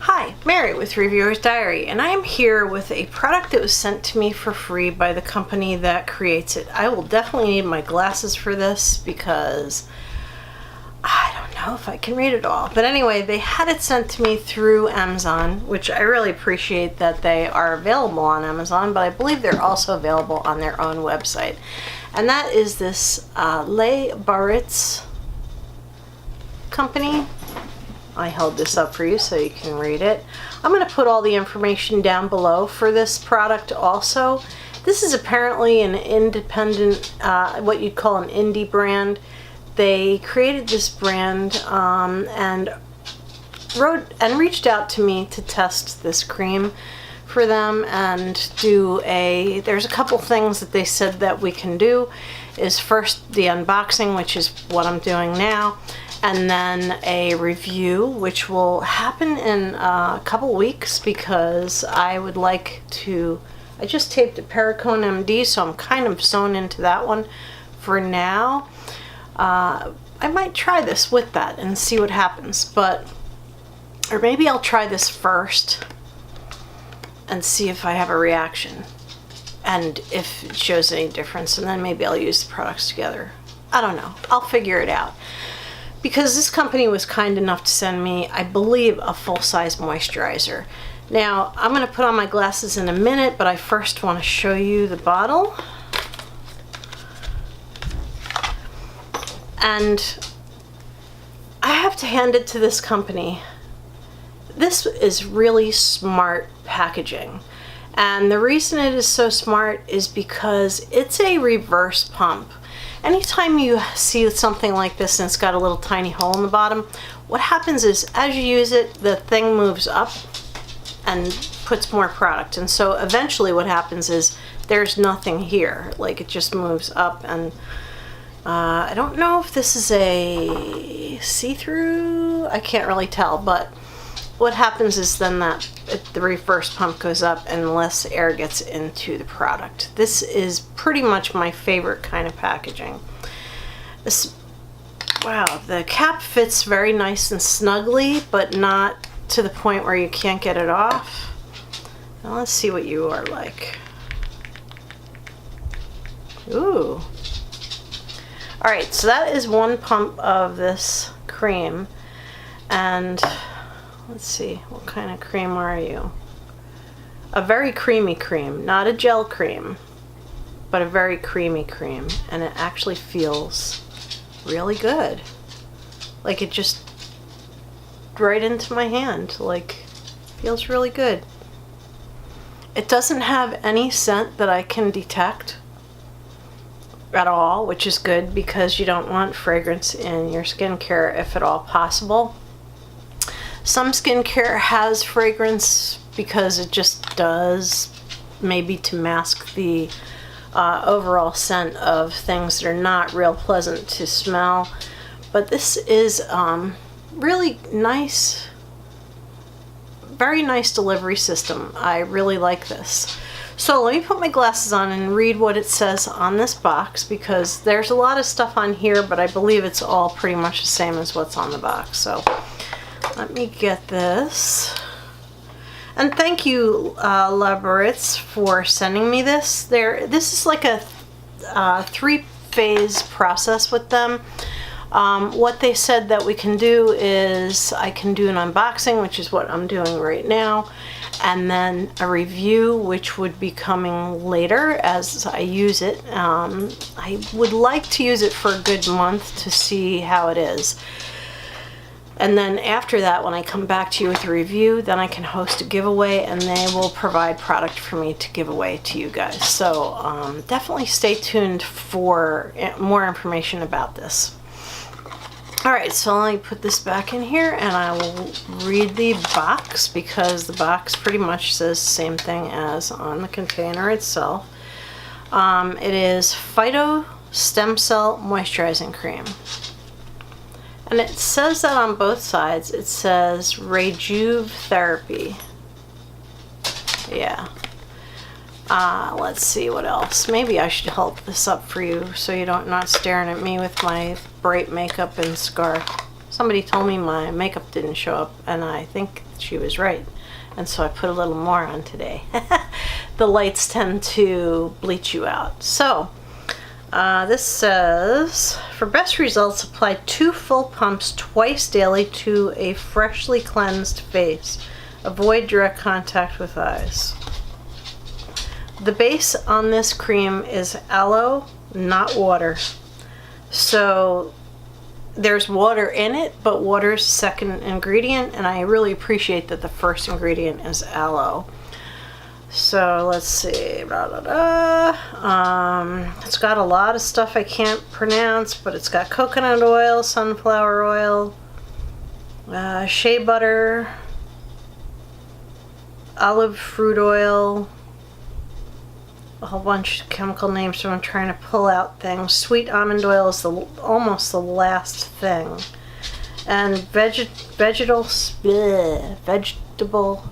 Hi, Mary with Reviewer's Diary, and I am here with a product that was sent to me for free by the company that creates it. I will definitely need my glasses for this because I don't know if I can read it all. But anyway, they had it sent to me through Amazon, which I really appreciate that they are available on Amazon, but I believe they're also available on their own website. And that is this Biarritz company. I held this up for you so you can read it. I'm going to put all the information down below for this product also. This is apparently an independent, what you'd call an indie brand. They created this brand and reached out to me to test this cream for them and there's a couple things that they said that we can do. Is first the unboxing, which is what I'm doing now, and then a review, which will happen in a couple weeks because I would like to, I just taped a Perricone MD, so I'm kind of sewn into that one for now. I might try this with that and see what happens, or maybe I'll try this first and see if I have a reaction and if it shows any difference, and then maybe I'll use the products together. I don't know. I'll figure it out. Because this company was kind enough to send me, I believe, a full-size moisturizer. Now, I'm going to put on my glasses in a minute, but I first want to show you the bottle. And I have to hand it to this company. This is really smart packaging. And the reason it is so smart is because it's a reverse pump. Anytime you see something like this and it's got a little tiny hole in the bottom, what happens is as you use it, the thing moves up and puts more product. And so eventually what happens is there's nothing here. Like, it just moves up, and I don't know if this is a see-through. I can't really tell, but what happens is then the reverse pump goes up and less air gets into the product. This is pretty much my favorite kind of packaging. Wow, the cap fits very nice and snugly, but not to the point where you can't get it off. Now let's see what you are like. Ooh. Alright, so that is one pump of this cream, and let's see, what kind of cream are you? A very creamy cream, not a gel cream, but a very creamy cream, and it actually feels really good. Like, it just right into my hand, like, feels really good. It doesn't have any scent that I can detect at all, which is good because you don't want fragrance in your skincare if at all possible. Some skincare has fragrance because it just does, maybe to mask the overall scent of things that are not real pleasant to smell. But this is really nice, very nice delivery system. I really like this. So let me put my glasses on and read what it says on this box, because there's a lot of stuff on here, but I believe it's all pretty much the same as what's on the box. So let me get this. And thank you, Biarritz, for sending me this. This is like a three-phase process with them. What they said that we can do is I can do an unboxing, which is what I'm doing right now, and then a review, which would be coming later as I use it. I would like to use it for a good month to see how it is. And then after that, when I come back to you with a review, then I can host a giveaway, and they will provide product for me to give away to you guys. So definitely stay tuned for more information about this. Alright, so let me put this back in here, and I will read the box, because the box pretty much says the same thing as on the container itself. It is Phyto Stem Cell Moisturizing Cream. And it says that on both sides. It says Rejuv Therapy. Yeah. Let's see what else. Maybe I should hold this up for you so you don't not staring at me with my bright makeup and scarf. Somebody told me my makeup didn't show up, and I think she was right. And so I put a little more on today. The lights tend to bleach you out. So this says, for best results, apply 2 full pumps twice daily to a freshly cleansed face. Avoid direct contact with eyes. The base on this cream is aloe, not water. So there's water in it, but water's second ingredient, and I really appreciate that the first ingredient is aloe. So let's see, blah, blah, blah. It's got a lot of stuff I can't pronounce, but it's got coconut oil, sunflower oil, shea butter, olive fruit oil, a whole bunch of chemical names, so I'm trying to pull out things. Sweet almond oil is almost the last thing. And vegetable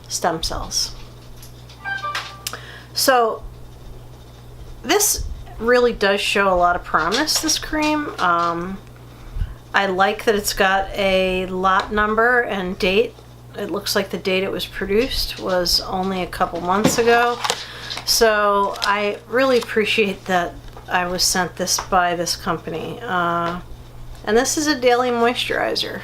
stem cells. So this really does show a lot of promise, this cream. I like that it's got a lot number and date. It looks like the date it was produced was only a couple months ago. So I really appreciate that I was sent this by this company. And this is a daily moisturizer.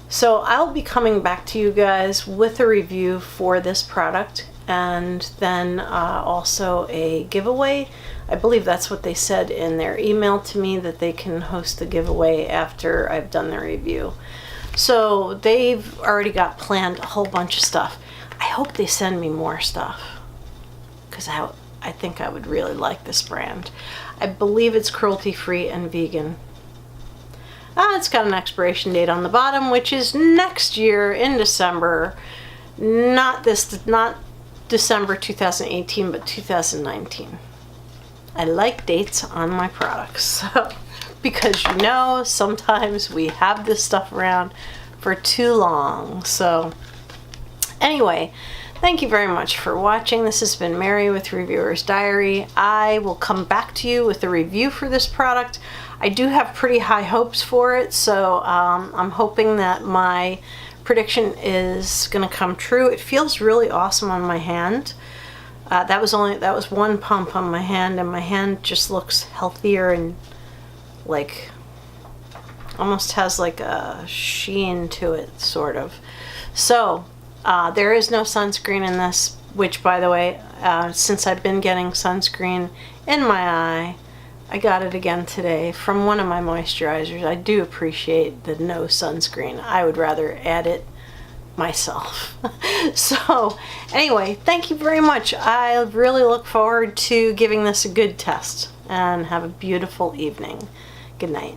So I'll be coming back to you guys with a review for this product, and then also a giveaway. I believe that's what they said in their email to me, that they can host a giveaway after I've done the review. So they've already got planned a whole bunch of stuff. I hope they send me more stuff, because I think I would really like this brand. I believe it's cruelty-free and vegan. It's got an expiration date on the bottom, which is next year in December. Not December 2018, but 2019. I like dates on my products, because you know, sometimes we have this stuff around for too long. So anyway, thank you very much for watching. This has been Mary with Reviewer's Diary. I will come back to you with a review for this product. I do have pretty high hopes for it, so I'm hoping that my prediction is going to come true. It feels really awesome on my hand. That was one pump on my hand, and my hand just looks healthier and like almost has like a sheen to it, sort of. So there is no sunscreen in this, which, by the way, since I've been getting sunscreen in my eye, I got it again today from one of my moisturizers. I do appreciate the no sunscreen. I would rather add it myself. So anyway, thank you very much. I really look forward to giving this a good test, and have a beautiful evening. Good night.